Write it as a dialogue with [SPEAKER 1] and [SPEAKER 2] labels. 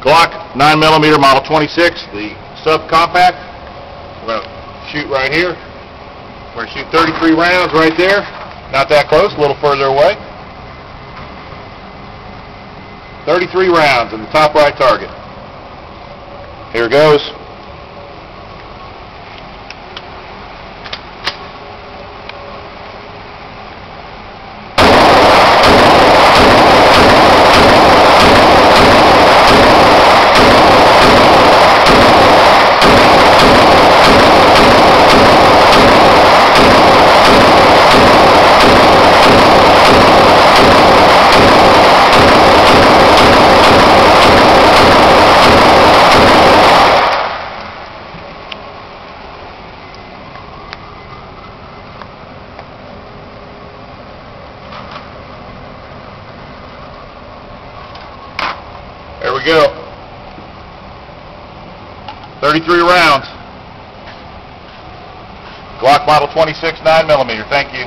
[SPEAKER 1] Glock 9mm Model 26, the subcompact. We're going to shoot right here. We're going to shoot 33 rounds right there. Not that close, a little further away. 33 rounds in the top right target. Here goes. There we go. 33 rounds. Glock Model 26 9mm. Thank you.